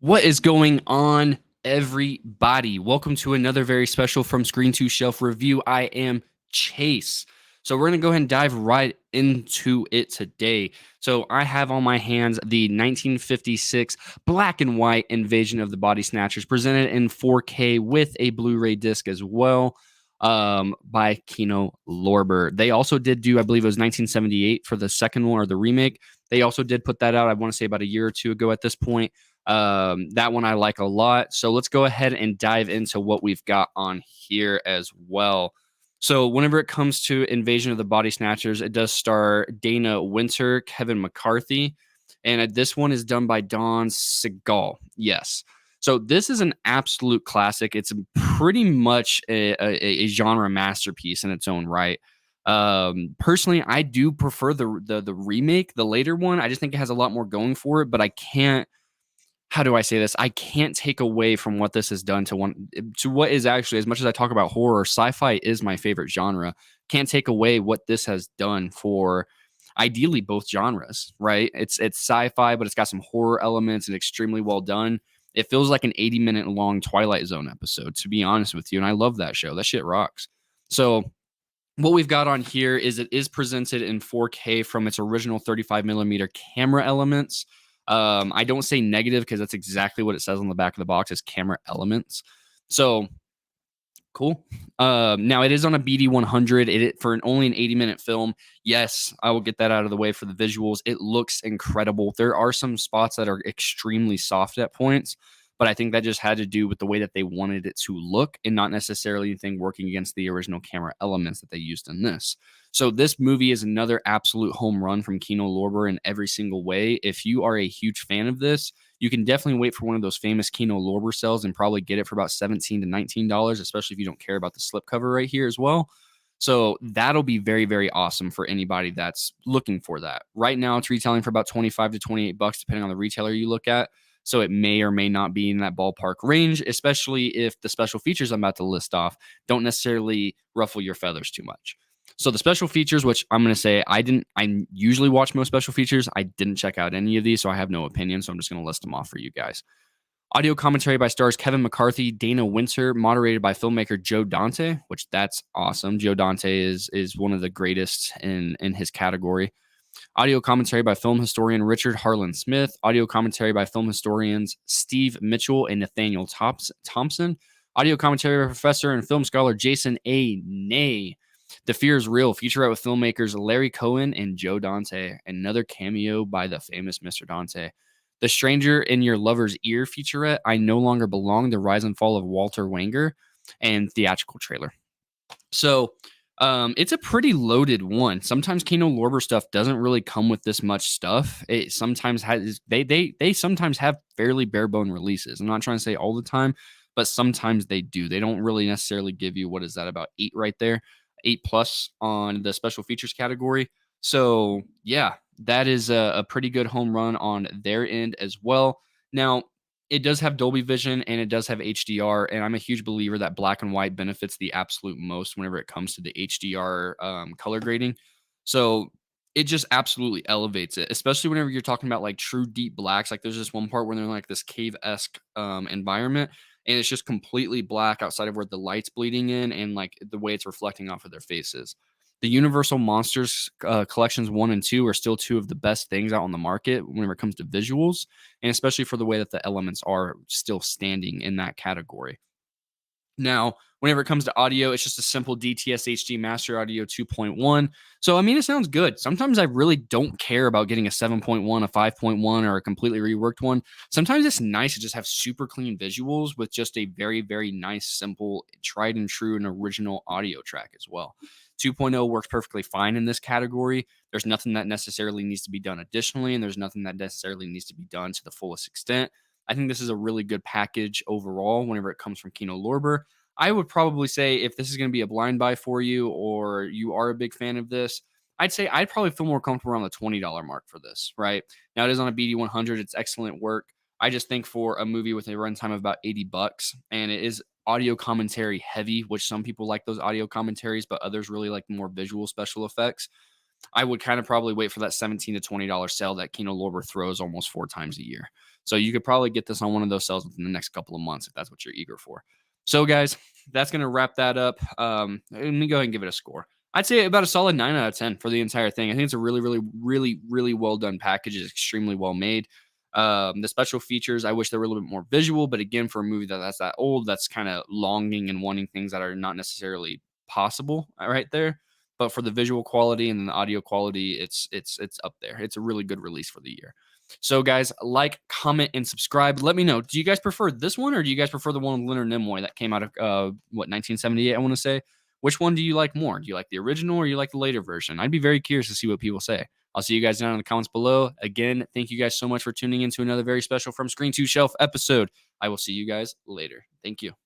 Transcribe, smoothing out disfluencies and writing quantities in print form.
What is going on, everybody? Welcome to another very special From Screen to Shelf review. I am Chase. So, we're going to go ahead and dive right into it today. So, I have on my hands the 1956 black and white Invasion of the Body Snatchers, presented in 4K with a Blu ray disc as well, by Kino Lorber. They also did do, I believe it was 1978 for the second one or the remake. They also did put that out, I want to say about a year or two ago at this point. That one I like a lot. So let's go ahead and dive into what we've got on here as well. So whenever it comes to Invasion of the Body Snatchers, it does star Dana Winter, Kevin McCarthy, and this one is done by Don Segal. Yes. So this is an absolute classic. It's pretty much a genre masterpiece in its own right. Personally, I do prefer the remake, the later one. I just think it has a lot more going for it, but I can't, how do I say this? I can't take away from what this has done to what is actually, as much as I talk about horror, sci-fi is my favorite genre. Can't take away what this has done for ideally both genres, right? It's sci-fi, but it's got some horror elements and extremely well done. It feels like an 80-minute long Twilight Zone episode, to be honest with you. And I love that show. That shit rocks. So what we've got on here is it is presented in 4K from its original 35 millimeter camera elements. I don't say negative because that's exactly what it says on the back of the box is camera elements. So cool. Now it is on a BD 100. For only an 80-minute film. Yes, I will get that out of the way for the visuals. It looks incredible. There are some spots that are extremely soft at points, but I think that just had to do with the way that they wanted it to look and not necessarily anything working against the original camera elements that they used in this. So this movie is another absolute home run from Kino Lorber in every single way. If you are a huge fan of this, you can definitely wait for one of those famous Kino Lorber sales and probably get it for about $17 to $19, especially if you don't care about the slipcover right here as well. So that'll be very, very awesome for anybody that's looking for that. Right now, it's retailing for about 25 to 28 bucks, depending on the retailer you look at. So it may or may not be in that ballpark range, especially if the special features I'm about to list off don't necessarily ruffle your feathers too much. So the special features, which I'm going to say I usually watch most special features. I didn't check out any of these, so I have no opinion. So I'm just going to list them off for you guys. Audio commentary by stars Kevin McCarthy, Dana Winter, moderated by filmmaker Joe Dante, which that's awesome. Joe Dante is one of the greatest in his category. Audio commentary by film historian Richard Harlan Smith. Audio commentary by film historians Steve Mitchell and Nathaniel Thompson. Audio commentary by professor and film scholar Jason A. Nay. The Fear is Real, featurette with filmmakers Larry Cohen and Joe Dante. Another cameo by the famous Mr. Dante. The Stranger in Your Lover's Ear featurette, I No Longer Belong, The Rise and Fall of Walter Wanger, and theatrical trailer. So it's a pretty loaded one. Sometimes Kino Lorber stuff doesn't really come with this much stuff. It sometimes has they sometimes have fairly bare bone releases. I'm not trying to say all the time, but sometimes they do. They don't really necessarily give you, what is that, about 8 right there, 8 plus on the special features category. So yeah, that is a pretty good home run on their end as well. Now, it does have Dolby Vision and it does have HDR, and I'm a huge believer that black and white benefits the absolute most whenever it comes to the HDR color grading. So it just absolutely elevates it, especially whenever you're talking about like true deep blacks. Like there's this one part where they're in like this cave-esque environment, and it's just completely black outside of where the light's bleeding in and like the way it's reflecting off of their faces. The Universal Monsters collections 1 and 2 are still two of the best things out on the market whenever it comes to visuals, and especially for the way that the elements are still standing in that category. Now, whenever it comes to audio, it's just a simple DTS HD Master Audio 2.1. So, I mean, it sounds good. Sometimes I really don't care about getting a 7.1, a 5.1, or a completely reworked one. Sometimes it's nice to just have super clean visuals with just a very, very nice, simple, tried and true, and original audio track as well. 2.0 works perfectly fine in this category. There's nothing that necessarily needs to be done additionally, and there's nothing that necessarily needs to be done to the fullest extent. I think this is a really good package overall whenever it comes from Kino Lorber. I would probably say if this is going to be a blind buy for you or you are a big fan of this, I'd say I'd probably feel more comfortable around the $20 mark for this, right? Now it is on a BD 100. It's excellent work. I just think for a movie with a runtime of about 80 bucks, and it is audio commentary heavy, which some people like those audio commentaries, but others really like more visual special effects. I would kind of probably wait for that $17 to $20 sale that Kino Lorber throws almost 4 times a year. So you could probably get this on one of those sales within the next couple of months if that's what you're eager for. So, guys, that's going to wrap that up. Let me go ahead and give it a score. I'd say about a solid 9 out of 10 for the entire thing. I think it's a really, really, really, really well done package. It's extremely well made. The special features, I wish they were a little bit more visual, but again, for a movie that's that old, that's kind of longing and wanting things that are not necessarily possible right there. But for the visual quality and the audio quality, it's up there. It's a really good release for the year. So, guys, like, comment, and subscribe. Let me know. Do you guys prefer this one, or do you guys prefer the one with Leonard Nimoy that came out of 1978? I want to say. Which one do you like more? Do you like the original or you like the later version? I'd be very curious to see what people say. I'll see you guys down in the comments below. Again, thank you guys so much for tuning in to another very special From Screen to Shelf episode. I will see you guys later. Thank you.